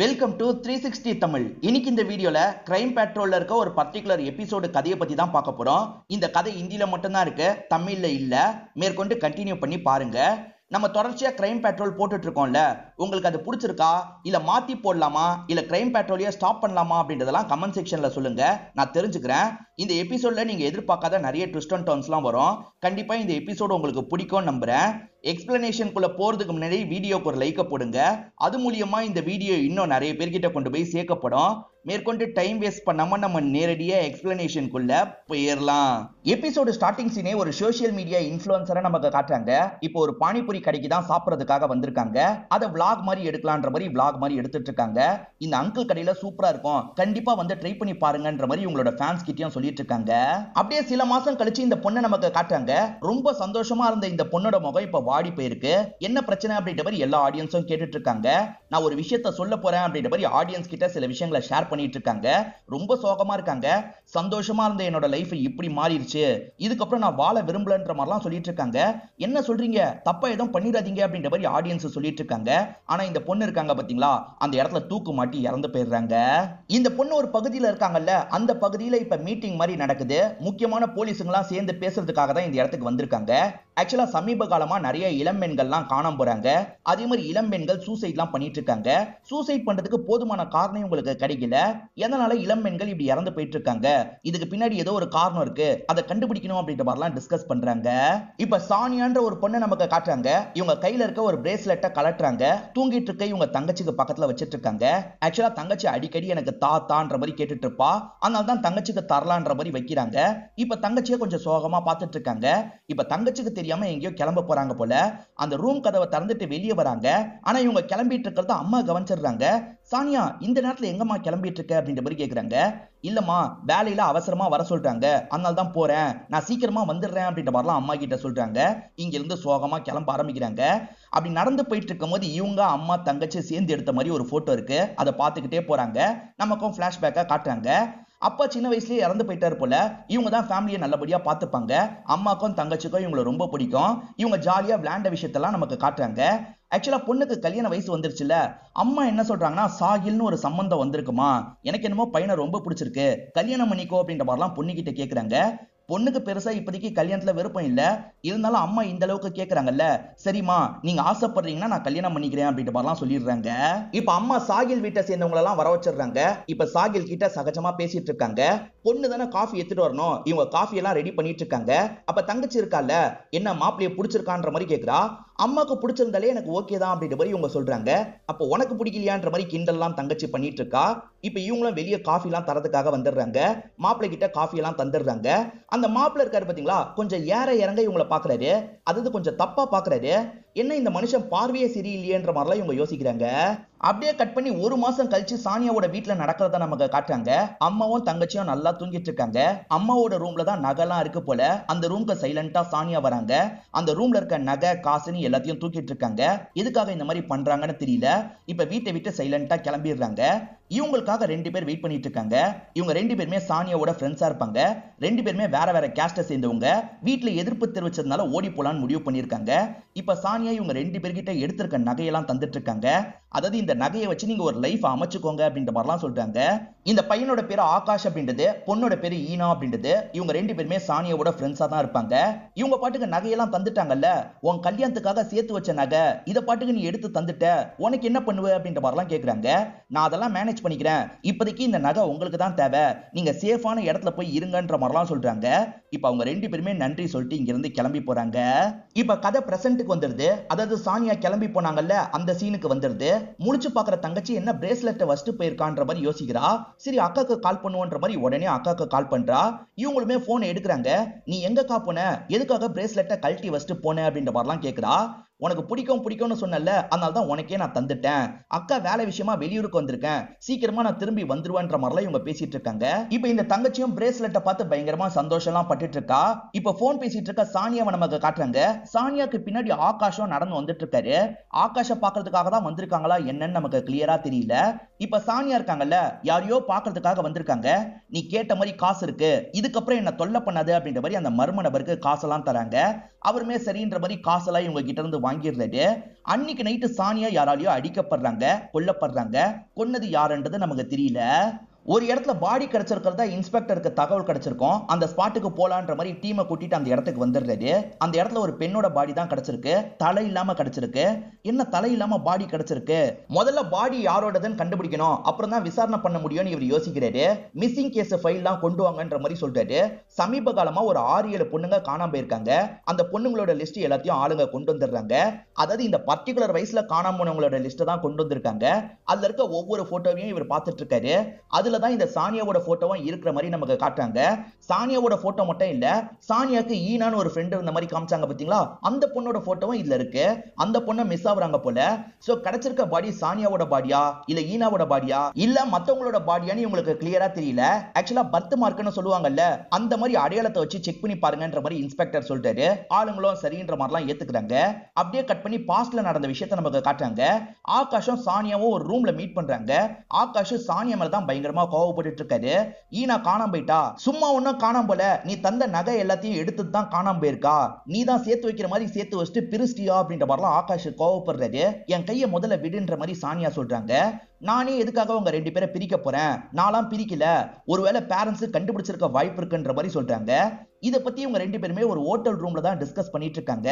Welcome to 360 Tamil. இன்னைக்கு இந்த வீடியோல கிரைம் பேட்ரோல்ல இருக்க ஒரு பர்டிகுலர் எபிசோடு கதையை பத்தி தான் பார்க்க போறோம். இந்த கதை ஹிந்தில மட்டும் தான் இருக்கு, தமிழ்ல இல்ல. மேற்கொண்டு கண்டினியூ பண்ணி பாருங்க. நம்ம தொடர்ச்சியா கிரைம் பேட்ரோல் போட்டுட்டு இருக்கோம்ல, உங்களுக்கு அது பிடிச்சிருக்கா இல்ல மாத்தி போடலாமா இல்ல கிரைம் பேட்ரோலையே ஸ்டாப் பண்ணலாமா அப்படின்றதெல்லாம் கமெண்ட் செக்ஷன்ல சொல்லுங்க, நான் தெரிஞ்சுக்கிறேன். இந்த எபிசோட்ல நீங்க எதிர்பார்க்காத நிறைய ட்விஸ்ட் அண்ட் டர்ன்ஸ்லாம் வரும். கண்டிப்பா இந்த எபிசோடு உங்களுக்கு பிடிக்கும் நம்புறேன். எக்ஸ்பிளனேஷனுக்குள்ள போறதுக்கு முன்னாடி வீடியோக்கு ஒரு லைக்க போடுங்க. அது மூலியமா இந்த வீடியோ இன்னும் நிறைய பேர்கிட்ட கொண்டு போய் சேர்க்கப்படும். மேற்கொண்டு டைம் வேஸ்ட் பண்ணாம நம்ம நேரடியா எக்ஸ்பிளனேஷனுக்குள்ள போயிடலாம். எபிசோடு ஸ்டார்டிங் சீனே ஒரு சோஷியல் மீடியா இன்ஃப்ளூயன்சரை நமக்கு காட்டுறாங்க. இப்போ ஒரு பானிபூரி கடைக்கு தான் சாப்பிடறதுக்காக வந்திருக்காங்க. அதை vlog மாதிரி எடுக்கலான்ற மாதிரி vlog மாதிரி எடுத்துட்டு இருக்காங்க. இந்த அங்கிள் கடையில சூப்பரா இருக்கும், கண்டிப்பா வந்து ட்ரை பண்ணி பாருங்கன்ற மாதிரி உங்களோட ஃபேன்ஸ் கிட்டயும் சொல்லிட்டு இருக்காங்க. அப்படியே சில மாசம் கழிச்சு இந்த பொண்ணை நமக்கு காட்டுறாங்க. ரொம்ப சந்தோஷமா இருந்த இந்த பொண்ணோட முகம் இப்ப வாடி போயிருக்கு. என்ன பிரச்சனை அப்படின்ற மாதிரி எல்லா ஆடியன்ஸும் கேட்டுட்டு இருக்காங்க. நான் ஒரு விஷயத்த சொல்ல போறேன் அப்படின்ற மாதிரி ஆடியன்ஸ் கிட்ட சில விஷயங்களை ஷேர் பண்ணிட்டு இருக்காங்க. ரொம்ப சோகமா இருக்காங்க. சந்தோஷமா இருந்த என்னோட லைஃப் இப்படி மாறிடுச்சு, இதுக்கப்புறம் நான் வாழ விரும்பலன்ற மாதிரிலாம் சொல்லிட்டு இருக்காங்க. என்ன சொல்றீங்க, தப்பா எதுவும் பண்ணிடாதீங்க அப்படின்ற மாதிரி ஆடியன்ஸ் சொல்லிட்டு இருக்காங்க. ஆனா இந்த பொண்ணு இருக்காங்க பாத்தீங்களா, அந்த இடத்துல தூக்கு மாட்டி இறந்து போயிடுறாங்க. இந்த பொண்ணு ஒரு பகுதியில இருக்காங்கல்ல, அந்த பகுதியில இப்ப மீட்டிங் மாதிரி நடக்குது. முக்கியமான போலீஸுங்களாம் சேர்ந்து பேசுறதுக்காக தான் இந்த இடத்துக்கு வந்திருக்காங்க. ஆக்சுவலா சமீப காலமா நிறைய இளம்பெண்கள்லாம் காணாம போறாங்க. அதே மாதிரி இளம்பெண்கள் சூசைட்லாம் பண்ணிட்டு இருக்காங்க. சூசைட் பண்றதுக்கு போதுமான காரணம் உங்களுக்கு கிடைக்கல. எதனால இளம்பெண்கள் இப்படி இறந்து போயிட்டு இருக்காங்க, இதுக்கு பின்னாடி ஏதோ ஒரு காரணம் இருக்கு, அதை கண்டுபிடிக்கணும் அப்படின்ற மாதிரிலாம் டிஸ்கஸ் பண்றாங்க. இப்ப சானியான்ற ஒரு பொண்ணை நமக்கு காட்டுறாங்க. இவங்க கையில இருக்க ஒரு பிரேஸ்லெட்டை கலட்டுறாங்க. தூங்கிட்டு இருக்க இவங்க தங்கச்சிக்கு பக்கத்துல வச்சிட்டு இருக்காங்க. ஆக்சுவலா தங்கச்சி அடிக்கடி எனக்கு தாத்தான்ற மாதிரி கேட்டுட்டு இருப்பா, அதனால தான் தங்கச்சிக்கு தரலான்ற மாதிரி வைக்கிறாங்க. இப்ப தங்கச்சியை கொஞ்சம் சோகமா பார்த்துட்டு இருக்காங்க. இப்ப தங்கச்சிக்கு தெரியாம எங்கேயோ கிளம்ப போறாங்க போல. அந்த ரூம் கதவை திறந்துட்டு வெளியே வராங்க. ஆனா இவங்க கிளம்பிட்டு இருக்கிறத அம்மா கவனிச்சிடுறாங்க. சானியா, இந்த நேரத்துல எங்கம்மா கிளம்பிட்டு இருக்க அப்படின்ற மாதிரி கேக்குறாங்க. இல்லம்மா, வேலையில அவசரமா வர சொல்றாங்க, அதனால தான் போறேன், நான் சீக்கிரமா வந்துடுறேன் அப்படின்ற மாதிரிலாம் அம்மா கிட்ட சொல்றாங்க. இங்க இருந்து சோகமா கிளம்ப ஆரம்பிக்கிறாங்க. அப்படி நடந்து போயிட்டு இருக்கும் போது இவங்க அம்மா தங்கச்சி சேர்ந்து எடுத்த மாதிரி ஒரு போட்டோ இருக்கு. அதை பார்த்துக்கிட்டே போறாங்க. நமக்கும் பிளாஷ்பேக்கா காட்டுறாங்க. அப்பா சின்ன வயசுலயே இறந்து போயிட்டாரு போல. இவங்க தான் ஃபேமிலியை நல்லபடியா பார்த்துப்பாங்க. அம்மாக்கும் தங்கச்சிக்கும் இவங்களை ரொம்ப பிடிக்கும். இவங்க ஜாலியா விளையாண்ட விஷயத்தெல்லாம் நமக்கு காட்டுறாங்க. ஆக்சுவலா பொண்ணுக்கு கல்யாண வயசு வந்துருச்சுல, அம்மா என்ன சொல்றாங்கன்னா சாகில்னு ஒரு சம்பந்தம் வந்திருக்குமா, எனக்கு என்னமோ பையனை ரொம்ப பிடிச்சிருக்கு, கல்யாணம் பண்ணிக்கோ அப்படின்ற மாதிரிலாம் பொண்ணுகிட்ட கேக்குறாங்க. பொண்ணுக்கு பெருசா இப்போதைக்கு கல்யாணத்துல விருப்பம் இல்ல. இருந்தாலும் அம்மா இந்த அளவுக்கு கேக்குறாங்கல்ல, சரிம்மா நீங்க ஆசைப்படுறீங்கன்னா நான் கல்யாணம் பண்ணிக்கிறேன் அப்படின்ற மாதிரிலாம் சொல்லிடுறாங்க. இப்ப அம்மா சாகில் வீட்டை சேர்ந்தவங்க எல்லாம் வர வச்சிடுறாங்க. இப்ப சாகில் கிட்ட சகஜமா பேசிட்டு இருக்காங்க. பொண்ணு தானே காஃபி எடுத்துட்டு வரணும், இவங்க காஃபி எல்லாம் ரெடி பண்ணிட்டு இருக்காங்க. அப்ப தங்கச்சி இருக்கால, என்ன மாப்பிளைய பிடிச்சிருக்கான்ற மாதிரி கேக்குறா. அம்மாக்கு பிடிச்சிருந்தாலே எனக்கு ஓகே தான் அப்படின்ற மாதிரி இவங்க சொல்றாங்க. அப்போ உனக்கு பிடிக்கலையான்ற மாதிரி கிண்டல்லாம் தங்கச்சி பண்ணிட்டு இருக்கா. இப்ப இவங்களும் வெளியே காஃபி எல்லாம் தரதுக்காக வந்துடுறாங்க. மாப்பிள்ளை கிட்ட காஃபி எல்லாம் தந்துடுறாங்க. அந்த மாப்பிள்ளை இருக்காரு பாத்தீங்களா, கொஞ்சம் ஏற இறங்க இவங்களை பாக்குறாரு. அதாவது கொஞ்சம் தப்பா பாக்குறாரு. என்ன இந்த மனுஷன் பார்வையே சரியில்லையேன்ற மாதிரிலாம் இவங்க யோசிக்கிறாங்க. அப்படியே கட் பண்ணி ஒரு மாசம் கழிச்சு சானியாவோட வீட்டுல நடக்கிறத நமக்கு காட்டுறாங்க. அம்மாவும் தங்கச்சியும் நல்லா தூங்கிட்டு இருக்காங்க. அம்மாவோட ரூம்ல தான் நகைலாம் இருக்கு போல. அந்த ரூம்க்கு சைலண்டா சானியா வராங்க. அந்த ரூம்ல இருக்க நகை காசுன்னு எல்லாத்தையும் தூக்கிட்டு இருக்காங்க. எதுக்காக இந்த மாதிரி பண்றாங்கன்னு தெரியல. இப்ப வீட்டை விட்டு சைலண்டா கிளம்பிடுறாங்க. இவங்களுக்காக 2 பேர் வெயிட் பண்ணிட்டு இருக்காங்க. இவங்க 2 பேருமே சானியாவோட ஃப்ரெண்ட்ஸா இருப்பாங்க. 2 பேருமே வேற வேற கேஸ்ட சேர்ந்தவங்க. வீட்டுல எதிர்ப்பு தெரிவிச்சதுனால ஓடி போலான்னு முடிவு பண்ணிருக்காங்க. இப்ப சானியா இவங்க 2 பேர்கிட்ட எடுத்திருக்க நகையெல்லாம் தந்துட்டு இருக்காங்க. அதாவது இந்த நகையை வச்சு நீங்க ஒரு லைஃப் அமைச்சுக்கோங்க அப்படின்ற மாதிரிலாம் சொல்றாங்க. இந்த பையனோட பேரு ஆகாஷ் அப்படின்றது, பொண்ணோட பேரு ஈனா அப்படின்றது. இவங்க 2 பேருமே சானியாவோட ஃப்ரெண்ட்ஸா தான் இருப்பாங்க. இவங்க பாட்டுக்கு நகையெல்லாம் தந்துட்டாங்கல்ல, உன் கல்யாணத்துக்காக சேர்த்து வச்ச நகை இதை பாட்டுக்கு நீ எடுத்து தந்துட்ட, உனக்கு என்ன பண்ணுவ அப்படின்ற மாதிரிலாம் கேக்குறாங்க. நான் அதெல்லாம் மேனேஜ் பண்ணிக்கிறேன், இப்போதைக்கு இந்த நகை உங்களுக்கு தான் தேவை, நீங்க சேஃபான இடத்துல போய் இருங்கன்ற மாதிரிலாம் சொல்றாங்க. இப்ப அவங்க 2 பேருமே நன்றி சொல்லிட்டு இங்க இருந்து கிளம்பி போறாங்க. இப்ப கதை பிரசன்ட்டுக்கு வந்துருது. அதாவது சானியா கிளம்பி போனாங்கல்ல, அந்த சீனுக்கு வந்துருது. முழிச்சு பாக்குற தங்கச்சி என்ன பிரேஸ்லெட்டை வச்சுட்டு போயிருக்கான்ற மாதிரி யோசிக்கிறா. சரி அக்காக்கு கால் பண்ணுவோன்ற மாதிரி உடனே அக்காக்கு கால் பண்றா. இவங்களுமே போனை எடுக்கிறாங்க. நீ எங்கக்கா போன, எதுக்காக பிரேஸ்லெட்டை கழட்டி வச்சுட்டு போன அப்படின்ற மாதிரிலாம் கேக்குறா. உனக்கு பிடிக்கும்னு சொன்னல, அதனால தான் உனக்கே நான் தந்துட்டேன், அக்கா வேலை விஷயமா வெளியூருக்கு வந்திருக்கேன், சீக்கிரமா நான் திரும்பி வந்துருவேன்ற மாதிரிலாம் இவங்க பேசிட்டு இருக்காங்க. இப்ப இந்த தங்கச்சியும் பிரேஸ்லெட்டை பார்த்து பயங்கரமா சந்தோஷம்லாம் பட்டுட்டு இருக்கா. இப்ப போன் பேசிட்டு இருக்க சானியாவை நமக்கு காட்டுறாங்க. சானியாக்கு பின்னாடி ஆகாஷம் நடந்து வந்துட்டு இருக்காரு. ஆகாஷ பாக்குறதுக்காக தான் வந்திருக்காங்களா என்னன்னு நமக்கு கிளியரா தெரியல. இப்ப சானியா இருக்காங்கல்ல, யாரையோ பாக்குறதுக்காக வந்திருக்காங்க. நீ கேட்ட மாதிரி காசு இருக்கு, இதுக்கப்புறம் என்ன தொல்லை பண்ணாது அப்படின்ற மாதிரி அந்த மர்ம நபருக்கு காசெல்லாம் தராங்க. அவருமே சரின்ற மாதிரி காசெல்லாம் இவங்க கிட்ட இருந்து வாங்கிடுறாரு. அன்னைக்கு நைட்டு சானியா யாராலையோ அடிக்கப்படுறாங்க, கொல்லப்படுறாங்க. கொன்னது யாருன்றது நமக்கு தெரியல. ஒரு இடத்துல பாடி கிடைச்சிருக்கிறதா இன்ஸ்பெக்டருக்கு தகவல் கிடைச்சிருக்கும். அந்த ஸ்பாட்டுக்கு போலான்ற மாதிரி டீமை கூட்டிட்டு அந்த இடத்துக்கு வந்துடுறாரு. அந்த இடத்துல ஒரு பெண்ணோட பாடி தான் கிடைச்சிருக்கு, தலை இல்லாம கிடைச்சிருக்கு. என்ன தலை இல்லாம பாடி கிடைச்சிருக்கு? முதல்ல பாடி யாரோடதுன்னு கண்டுபிடிக்கணும், அப்புறம் தான் விசாரணை பண்ண முடியும்னு இவர் யோசிக்கிறாரு. மிஸ்ஸிங் கேஸ் ஃபைல் தான் கொண்டு வாங்கன்ற மாதிரி சொல்றாரு. சமீப காலமா ஒரு 6-7 பொண்ணுங்க காணாம போயிருக்காங்க. அந்த பொண்ணுங்களோட லிஸ்ட் எல்லாத்தையும் ஆளுங்க கொண்டு வந்துடுறாங்க. அதாவது இந்த பர்டிகுலர் வயசுல காணாம போனவங்களோட லிஸ்ட் தான் கொண்டு வந்திருக்காங்க. அதுல இருக்க ஒவ்வொரு போட்டோவையும் இவர் பார்த்துட்டு இருக்காரு. அதுலதான் இந்த சானியாவோட போட்டோவும் இருக்கிற மாதிரி நமக்கு காட்டுறாங்க. சானியாவோட போட்டோ மட்டும் இல்ல, சானியாக்கு ஈனான்னு ஒரு ஃப்ரெண்ட் இருந்த மாதிரி காமிச்சாங்க பாத்தீங்களா, அந்த பொண்ணோட போட்டோவும் இதுல இருக்கு. அந்த பொண்ணை மிஸ் ஆகுறாங்க போல. சோ கிடைச்சிருக்க பாடி சானியாவோட பாடியா இல்ல ஈனாவோட பாடியா இல்ல மத்தவங்களோட பாடியான்னு உங்களுக்கு கிளியரா தெரியல. ஆக்சுவலா பர்த் மார்க்னு சொல்லுவாங்கல்ல, அந்த மாதிரி அடையாளத்தை வச்சு செக் பண்ணி பாருங்கன்ற மாதிரி இன்ஸ்பெக்டர் சொல்றாரு. ஆளுங்களும் சரின்ற மாதிரிலாம் ஏத்துக்கிறாங்க. அப்படியே கட் பண்ணி பாஸ்ட்ல நடந்த விஷயத்தை நமக்கு காட்டுறாங்க. ஆகாஷும் சானியாவும் ஒரு ரூம்ல மீட் பண்றாங்க. ஆகாஷ் சானியா மேல தான் பயங்கரமா கோவப்பட்டு இருக்காரு. ஈனா காணாம போயிட்டா, சும்மா ஒன்னும் காணாம போல, நீ தந்த நகை எல்லாத்தையும் எடுத்து தான் காணாம போயிருக்கா, நீ தான் சேர்த்து வைக்கிற மாதிரி சேர்த்து வச்சுட்டு பிரிஸ்டியா அப்படின்ற மாதிரிலாம் ஆகாஷ் கோவப்படுறாரு. என் கையை முதல்ல விடுன்ற மாதிரி சானியா சொல்றாங்க. நானே எதுக்காக உங்க 2 பேரை பிரிக்க போறேன், நான்லாம் பிரிக்கல, ஒருவேளை பேரண்ட்ஸ் கண்டுபிடிச்சிருக்க வாய்ப்பு இருக்குன்ற மாதிரி சொல்றாங்க. இத பத்தி இவங்க 2 பேருமே ஒரு ஹோட்டல் ரூம்ல தான் டிஸ்கஸ் பண்ணிட்டு இருக்காங்க.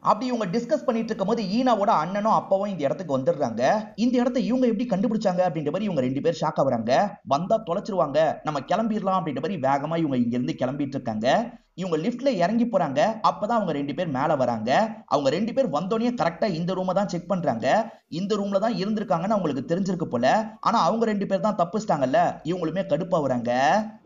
அப்படி இவங்க டிஸ்கஸ் பண்ணிட்டு இருக்கும்போது ஈனாவோட அண்ணனும் அப்பாவும் இந்த இடத்துக்கு வந்துடுறாங்க. இந்த இடத்தை இவங்க எப்படி கண்டுபிடிச்சாங்க அப்படின்ற மாதிரி இவங்க 2 பேர் ஷாக் ஆகுறாங்க. வந்தா தொலைச்சிருவாங்க, நம்ம கிளம்பிடலாம் அப்படின்ற மாதிரி வேகமா இவங்க இங்க இருந்து கிளம்பிட்டு இருக்காங்க. இவங்க லிப்ட்ல இறங்கி போறாங்க. அப்பதான் அவங்க 2 பேர் மேல வராங்க. அவங்க 2 பேர் வந்தோடனே கரெக்டா இந்த ரூமை தான் செக் பண்றாங்க. இந்த ரூம்ல தான் இருந்திருக்காங்கன்னு அவங்களுக்கு தெரிஞ்சிருக்கு போல. ஆனா அவங்க 2 பேர் தான் தப்பிச்சிட்டாங்கல்ல, இவங்களுமே கடுப்பா வராங்க.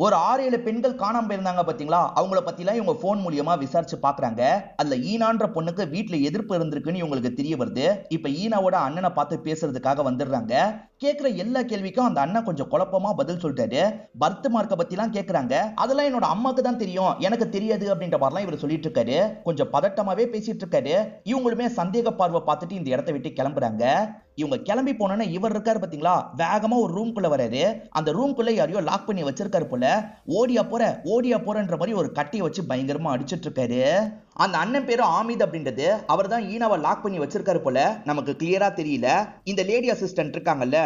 ஒரு 6-7 பெண்கள் காணாம போயிருந்தாங்க பாத்தீங்களா, அவங்கள பத்திலாம் இவங்க போன் மூலியமா விசாரிச்சு பாக்குறாங்க. அதுல ஈனான்ற பொண்ணுக்கு வீட்டுல எதிர்ப்பு இருந்திருக்குன்னு இவங்களுக்கு தெரிய வருது. இப்ப ஈனாவோட அண்ணனை பார்த்து பேசுறதுக்காக வந்துடுறாங்க. கேட்கிற எல்லா கேள்விக்கும் அந்த அண்ணன் கொஞ்சம் குழப்பமா பதில் சொல்லிட்டாரு. பர்த் மார்க்க பத்தி எல்லாம் கேக்குறாங்க. அதெல்லாம் என்னோட அம்மாக்கு தான் தெரியும், எனக்கு தெரியாது அப்படின்ற மாதிரிலாம் இவர் சொல்லிட்டு இருக்காரு. கொஞ்சம் பதட்டமாவே பேசிட்டு இருக்காரு. இவங்களுமே சந்தேக பார்வை பார்த்துட்டு இந்த இடத்தை விட்டு கிளம்புறாங்க. இவங்க கிளம்பி போனோன்னா இவர் இருக்காரு பாத்தீங்களா, வேகமா ஒரு ரூம்குள்ள வராரு. அந்த ரூம்குள்ள யாரையோ லாக் பண்ணி வச்சிருக்காரு போல. ஓடியா போறன்ற மாதிரி ஒரு கட்டியை வச்சு பயங்கரமா அடிச்சிட்டு இருக்காரு. அந்த அண்ணன் பேரு ஆமித் அப்படின்றது, அவர் தான் ஈனாவை லாக் பண்ணி வச்சிருக்காரு போல. நமக்கு கிளியரா தெரியல. இந்த லேடி அசிஸ்டன்ட் இருக்காங்கல்ல,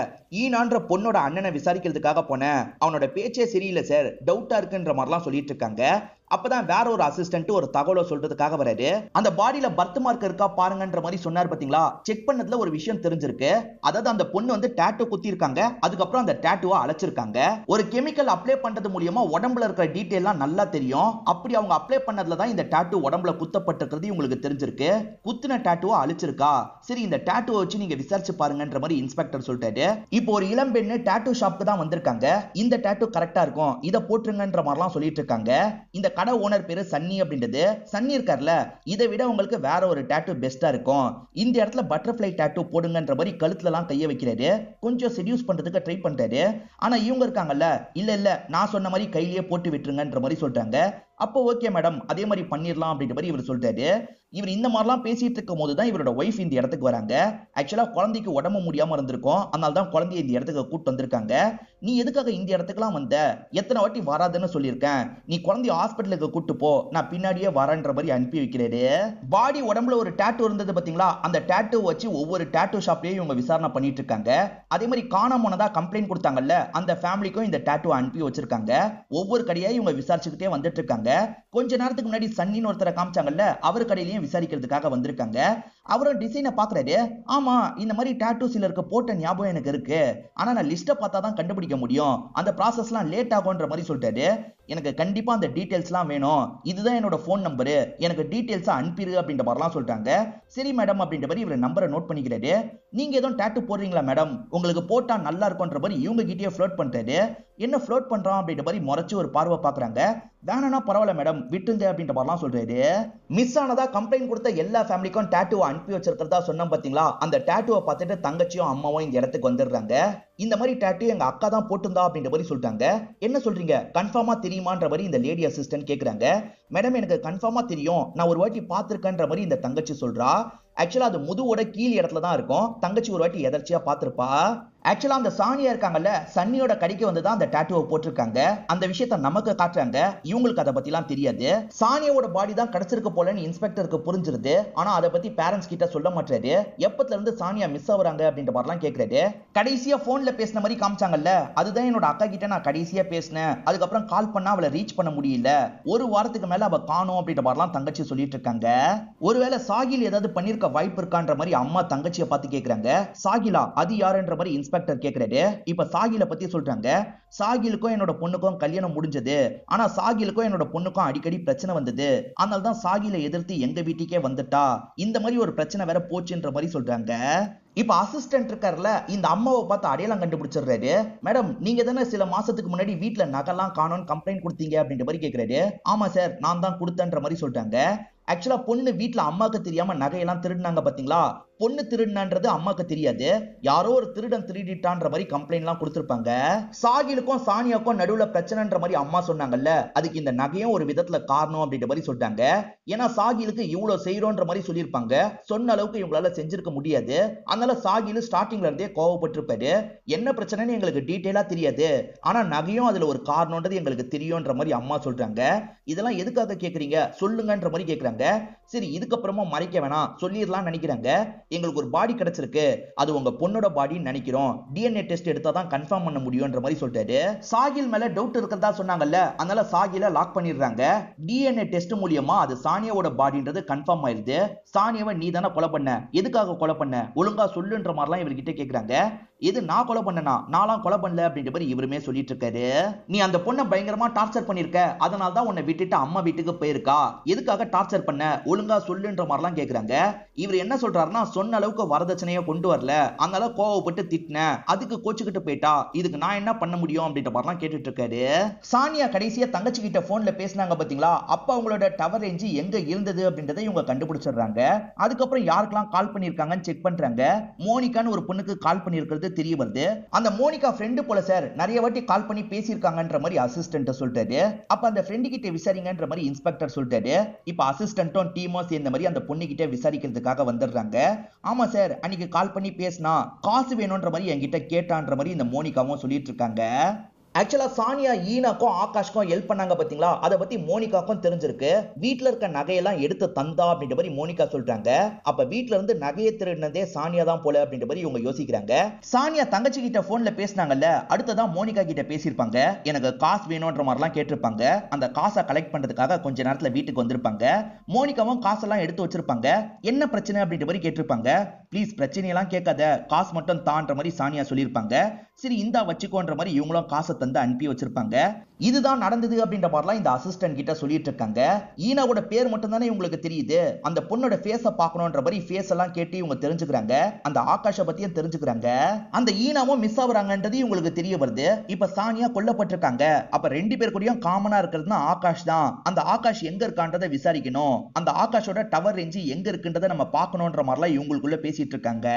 ஈனான்ற பொண்ணோட அண்ணனை விசாரிக்கிறதுக்காக போனேன், அவனோட பேச்சே சரியில்லை சார், டவுட்டா இருக்குன்ற மாதிரிலாம் சொல்லிட்டு இருக்காங்க. அப்பதான் வேற ஒரு அசிஸ்டன்ட் ஒரு தகவலை சொல்றதுக்காக வராரு. அந்த பாடியில பர்த் மார்க் இருக்கா பாருங்கன்ற மாதிரி சொன்னார் பாத்தீங்களா. செக் பண்ணதுல ஒரு விஷயம் தெரிஞ்சிருக்கு. அதாவது அந்த பொண்ணு வந்து டாட்டூ குத்தி இருக்காங்க, அதுக்கப்புறம் அந்த டாட்டூவை அழைச்சிருக்காங்க. ஒரு கெமிக்கல் அப்ளை பண்றது மூலியமா உடம்புல இருக்கிற டீடைல் எல்லாம் நல்லா தெரியும். அப்படி அவங்க அப்ளை பண்ணதுல தான் இந்த டாட்டூ உடம்புல குத்தப்பட்டிருக்கிறது உங்களுக்கு தெரிஞ்சிருக்கு. குத்தின டாட்டூவை அழிச்சிருக்கா. சரி, இந்த டாட்டூவை வச்சு நீங்க விசாரிச்சு பாருங்கன்ற மாதிரி இன்ஸ்பெக்டர் சொல்லிட்டாரு. இப்போ ஒரு இளம் பெண்ணு டாட்டூ ஷாப்க்கு தான் வந்திருக்காங்க. இந்த டாட்டூ கரெக்டா இருக்கும், இதை போட்டுருங்கன்ற மாதிரிலாம் சொல்லிட்டு இருக்காங்க. இந்த கடை ஓனர் பேரு சன்னி அப்படின்றது. சன்னி இருக்கார்ல, இதை விட உங்களுக்கு வேற ஒரு டாட்டூ பெஸ்டா இருக்கும், இந்த இடத்துல பட்டர்ஃப்ளை டாட்டூ போடுங்கன்ற மாதிரி கழுத்துல எல்லாம் கைய வைக்கிறாரு. கொஞ்சம் செடியூஸ் பண்றதுக்கு ட்ரை பண்றாரு. ஆனா இவங்க இருக்காங்கல்ல, இல்ல நான் சொன்ன மாதிரி கையிலேயே போட்டு விட்டுருங்கன்ற மாதிரி சொல்றாங்க. அப்போ ஓகே மேடம், அதே மாதிரி பண்ணிடலாம் அப்படின்ற மாதிரி இவர் சொல்றாரு. இவர் இந்த மாதிரிலாம் பேசிட்டு இருக்கும் போது தான் இவரோட ஒய்ஃப் இந்த இடத்துக்கு வராங்க. ஆக்சுவலா குழந்தைக்கு உடம்பு முடியாம இருந்திருக்கும், அதனால தான் குழந்தைய இந்த இடத்துக்கு கூட்டு வந்திருக்காங்க. நீ எதுக்காக இந்த இடத்துக்குலாம் வந்த, எத்தனை வாட்டி வராதுன்னு சொல்லியிருக்கேன், நீ குழந்தைய ஹாஸ்பிட்டலுக்கு கூட்டு போ, நான் பின்னாடியே வரேன்ற மாதிரி அனுப்பி வைக்கிறாரு. பாடி உடம்புல ஒரு டாட்டூ இருந்தது பாத்தீங்களா, அந்த டாட்டூ வச்சு ஒவ்வொரு டாட்டூ ஷாப்லயும் இவங்க விசாரணை பண்ணிட்டு இருக்காங்க. அதே மாதிரி காணாம போனதா கம்ப்ளைண்ட் கொடுத்தாங்கல்ல, அந்த ஃபேமிலிக்கும் இந்த டாட்டூ அனுப்பி வச்சிருக்காங்க. ஒவ்வொரு கடையா இவங்க விசாரிச்சுக்கிட்டே வந்துட்டு இருக்காங்க. கொஞ்ச நேரத்துக்கு முன்னாடி சன்னின்னு ஒருத்தரை காமிச்சாங்கல்ல, அவர் கடையிலயும் விசாரிக்கிறதுக்காக வந்திருக்காங்க. அவரும் டிசைனை பாக்குறாரு. ஆமா, இந்த மாதிரி டாட்டூ சிலருக்கு போட்ட ஞாபகம் எனக்கு இருக்கு, ஆனா நான் லிஸ்ட பார்த்தா தான் கண்டுபிடிக்க முடியும், அந்த ப்ராசஸ்லாம் லேட் ஆகும்ன்ற மாதிரி சொல்லிட்டாரு. எனக்கு கண்டிப்பா அந்த டீடைல்ஸ்லாம் வேணும், இதுதான் என்னோட போன் நம்பரு, எனக்கு டீடைல்ஸ் அனுப்பிடு அப்படின்ற மாதிரிலாம் சொல்றாங்க. சரி மேடம் அப்படின்ற மாதிரி இவர் நம்பரை நோட் பண்ணிக்கிறாரு. நீங்க எதுவும் டாட்டூ போடுறீங்களா மேடம், உங்களுக்கு போட்டா நல்லா இருக்கும்ன்ற மாதிரி இவங்க கிட்டே ஃப்ளோட் பண்றாரு. என்ன ஃப்ளோட் பண்றான் அப்படின்ற மாதிரி முறைச்சு ஒரு பார்வை பாக்குறாங்க. வேணா பரவாயில்ல மேடம், விட்டுங்க அப்படின்ற மாதிரிலாம் சொல்றாரு. மிஸ் ஆனதா கம்ப்ளைண்ட் கொடுத்த எல்லா ஃபேமிலிக்கும் டாட்டூவை அனுப்பி வச்சிருக்கிறதா சொன்னோம் பாத்தீங்களா, அந்த டாட்டூவை பார்த்துட்டு தங்கச்சியும் அம்மாவும் இந்த இடத்துக்கு வந்துடுறாங்க. இந்த மாதிரி டாட்டூ எங்க அக்கா தான் போட்டுந்தா அப்படின்ற மாதிரி சொல்றாங்க. என்ன சொல்றீங்க, கன்ஃபார்மா தெரியுமான்ற மாதிரி இந்த லேடி அசிஸ்டன்ட் கேக்குறாங்க. மேடம் எனக்கு கன்ஃபார்மா தெரியும், நான் ஒரு வாட்டி பார்த்திருக்கேன்ற மாதிரி இந்த தங்கச்சி சொல்றா. ஆக்சுவலா அது முதுவோட கீழ் இடத்துல தான் இருக்கும், தங்கச்சி ஒரு வாட்டி எதர்ச்சியா பார்த்திருப்பா. ஆக்சுவலா அந்த சானியா இருக்காங்கல்ல, சன்னியோட கடைக்கு வந்து தான் அந்த டாட்டூவை போட்டிருக்காங்க. அந்த விஷயத்த நமக்கு காட்டுறாங்க. இவங்களுக்கு அதை பத்திலாம் தெரியாது. சானியாவோட பாடி தான் கிடைச்சிருக்கு போலன்னு இன்ஸ்பெக்டருக்கு புரிஞ்சிருது. ஆனா அதை பத்தி பேரண்ட்ஸ் கிட்ட சொல்ல மாட்டாரு. எப்பத்துல இருந்து சானியா மிஸ் ஆகுறாங்க அப்படின்ற மாதிரிலாம் கேட்கறாரு. கடைசியா போன்ல பேசின மாதிரி காமிச்சாங்கல்ல, அதுதான் என்னோட அக்கா கிட்ட நான் கடைசியா பேசினேன். அதுக்கப்புறம் கால் பண்ணா அவளை ரீச் பண்ண முடியல. ஒரு வாரத்துக்கு மேல அவ காணோம் அப்படின்ற மாதிரிலாம் தங்கச்சி சொல்லிட்டு இருக்காங்க. ஒருவேளை சாகில் ஏதாவது பண்ணிருக்க வாய்ப்பு இருக்கான்ற மாதிரி அம்மா தங்கச்சியை பார்த்து கேக்குறாங்க. சாகிலா அது யாருன்ற மாதிரி இன்ஸ்பெக்டர் கேக்குறாரு. இப்ப சாகில பத்தி சொல்றாங்க. சாகிலுக்கும் என்னோட பொண்ணுக்கும் கல்யாணம் முடிஞ்சது. ஆனா சாகிலுக்கும் என்னோட பொண்ணுக்கும் அடிக்கடி பிரச்சனை வந்தது. அதனால தான் சாகில எதிர்த்து எங்க வீட்டுக்கே வந்துட்டா. இந்த மாதிரி ஒரு பிரச்சனை வேற போச்சுன்ற மாதிரி சொல்றாங்க. இப்ப அசிஸ்டன்ட் இருக்கார்ல, இந்த அம்மாவை பார்த்து அடையாளம் கண்டுபிடிச்சிடுறாரு. மேடம், நீங்க தானே சில மாசத்துக்கு முன்னாடி வீட்டுல நகைலாம் காணோம்னு கம்ப்ளைண்ட் கொடுத்தீங்க அப்படின்ற மாதிரி கேக்குறாரு. ஆமா சார், நான் தான் கொடுத்தேன்ற மாதிரி சொல்றாங்க. ஆக்சுவலா பொண்ணு வீட்டுல அம்மாக்கு தெரியாம நகையெல்லாம் திருடினாங்க பாத்தீங்களா, பொண்ணு திருடினான்றது அம்மாக்கு தெரியாது. யாரோ ஒரு திருடன் திருடிட்டான்ற மாதிரி கம்ப்ளைண்ட் எல்லாம் கொடுத்திருப்பாங்க. சாகிலுக்கும் சானியாக்கும் நடுவுல பிரச்சனைன்ற மாதிரி அம்மா சொன்னாங்கல்ல, அதுக்கு இந்த நகையும் ஒரு விதத்துல காரணம் அப்படின்ற மாதிரி சொல்றாங்க. ஏன்னா சாகிலுக்கு இவ்வளவு செய்யறோன்ற மாதிரி சொல்லியிருப்பாங்க. சொன்ன அளவுக்கு இவங்களால செஞ்சிருக்க முடியாது. அதனால சாகிலு ஸ்டார்டிங்ல இருந்தே கோவப்பட்டிருப்பாரு. என்ன பிரச்சனைன்னு எங்களுக்கு டீடைலா தெரியாது, ஆனா நகையும் அதுல ஒரு காரணம்ன்றது எங்களுக்கு தெரியும்ன்ற மாதிரி அம்மா சொல்றாங்க. இதெல்லாம் எதுக்காக கேக்குறீங்க சொல்லுங்கன்ற மாதிரி கேக்குறாங்க. சரி, இதுக்கப்புறமா மறைக்க வேணாம், சொல்லிடலாம் நினைக்கிறாங்க. எங்களுக்கு ஒரு பாடி கிடைச்சிருக்கு, அது உங்க பொண்ணோட பாடின்னு நினைக்கிறோம். டிஎன்ஏ டெஸ்ட் எடுத்தா தான் கன்ஃபார்ம் பண்ண முடியும்ன்ற மாதிரி சொல்லிட்டாரு. சாகில் மேல டவுட் இருக்கிறதா சொன்னாங்கல்ல, அதனால சாகில லாக் பண்ணிடுறாங்க. டிஎன்ஏ டெஸ்ட் மூலியமா அது சானியாவோட பாடின்றது கன்ஃபார்ம் ஆயிருது. சானியாவை நீ தானே கொலை பண்ண, எதுக்காக கொலை பண்ண, ஒழுங்கா சொல்லுன்ற மாதிரிலாம் இவர்கிட்ட கேக்குறாங்க. இது நான் கொலை பண்ணனா, நான்லாம் கொலை பண்ணல அப்படின்ற மாதிரி இவருமே சொல்லிட்டு இருக்காரு. நீ அந்த பொண்ணை பயங்கரமா டார்ச்சர் பண்ணிருக்க, அதனால தான் உன்னை விட்டுட்டு அம்மா வீட்டுக்கு போயிருக்கா. எதுக்காக டார்ச்சர் பண்ண, ஒழுங்கா சொல்லுன்ற மாதிரிலாம் கேக்குறாங்க. இவர் என்ன சொல்றாருன்னா, சொன்ன அளவுக்கு வரதட்சணையை கொண்டு வரல, அதனால கோவப்பட்டு திட்டினேன், அதுக்கு கோச்சுக்கிட்டு போயிட்டா, இதுக்கு நான் என்ன பண்ண முடியும் அப்படின்ற மாதிரிலாம் கேட்டுட்டு இருக்காரு. சானியா கடைசியா தங்கச்சி கிட்ட போன்ல பேசினாங்க பாத்தீங்களா, அப்ப அவங்களோட டவர் ரேஞ்ச் எங்க இருந்தது அப்படின்றத இவங்க கண்டுபிடிச்சிடுறாங்க. அதுக்கப்புறம் யாருக்கெல்லாம் கால் பண்ணிருக்காங்கன்னு செக் பண்றாங்க. மோனிகான்னு ஒரு பொண்ணுக்கு கால் பண்ணிருக்கிறது தெரிய வருது. அந்த மோனிகா ஃப்ரெண்டு போல சார், நிறைய வாட்டி கால் பண்ணி பேசியிருக்காங்கன்ற மாதிரி அசிஸ்டன்ட் சொல்லிட்டாரு. அப்ப அந்த ஃப்ரெண்டு கிட்ட விசாரிங்கன்ற மாதிரி இன்ஸ்பெக்டர் சொல்லிட்டாரு. இப்ப அசிஸ்டன்ட்டும் டீமும் சேர்ந்த மாதிரி அந்த பொண்ணு கிட்ட விசாரிக்கிறதுக்காக வந்துடுறாங்க. ஆமா சார், அன்னைக்கு கால் பண்ணி பேசினா காசு வேணும்ன்ற மாதிரி என்கிட்ட கேட்டான்ற மாதிரி இந்த மோனிகாவும் சொல்லிட்டு இருக்காங்க. ஆக்சுவலா சானியா ஈனாக்கும் ஆகாஷ்க்கும் ஹெல்ப் பண்ணாங்க பாத்தீங்களா, அதை பத்தி மோனிகாக்கும் தெரிஞ்சிருக்கு. வீட்டுல இருக்க நகையெல்லாம் எடுத்து தந்தா அப்படின்ற மாதிரி மோனிகா சொல்றாங்க. அப்ப வீட்டுல இருந்து நகையை திருடினதே சானியா தான் போல அப்படின்ற மாதிரி இவங்க யோசிக்கிறாங்க. சானியா தங்கச்சி கிட்ட போன்ல பேசினாங்கல்ல, அடுத்ததான் மோனிகா கிட்ட பேசியிருப்பாங்க. எனக்கு காசு வேணும்ன்ற மாதிரிலாம் கேட்டிருப்பாங்க. அந்த காசை கலெக்ட் பண்றதுக்காக கொஞ்ச நேரத்துல வீட்டுக்கு வந்திருப்பாங்க. மோனிகாவும் காசெல்லாம் எடுத்து வச்சிருப்பாங்க. என்ன பிரச்சனை அப்படின்ற மாதிரி கேட்டிருப்பாங்க. ப்ளீஸ் பிரச்சனையெல்லாம் கேட்காத, காசு மட்டும் தான்ற மாதிரி சானியா சொல்லியிருப்பாங்க. சரி இந்தா வச்சுக்கோன்ற மாதிரி இவங்களும் காசை தந்து அனுப்பி வச்சிருப்பாங்க. இதுதான் நடந்தது அப்படின்ற மாதிரிலாம் இந்த அசிஸ்டன்ட் கிட்ட சொல்லிட்டு இருக்காங்க. ஈனாவோட பேர் மட்டும் தானே உங்களுக்கு தெரியுது, அந்த பொண்ணோட ஃபேஸை பார்க்கணும்ன்ற மாதிரி ஃபேஸ் எல்லாம் கேட்டு இவங்க தெரிஞ்சுக்கிறாங்க. அந்த ஆகாஷை பத்தியும் தெரிஞ்சுக்கிறாங்க. அந்த ஈனாவும் மிஸ் ஆகுறாங்கன்றது இவங்களுக்கு தெரிய வருது. இப்ப சானியா கொல்லப்பட்டிருக்காங்க. அப்ப ரெண்டு பேர் கூடயும் காமனா இருக்கிறதுனா ஆகாஷ் தான். அந்த ஆகாஷ் எங்க இருக்கான்றதை விசாரிக்கணும். அந்த ஆகாஷோட டவர் ரேஞ்ச் எங்க இருக்குன்றதை நம்ம பார்க்கணும்ன்ற மாதிரிலாம் இவங்களுக்குள்ள பேசிட்டு இருக்காங்க.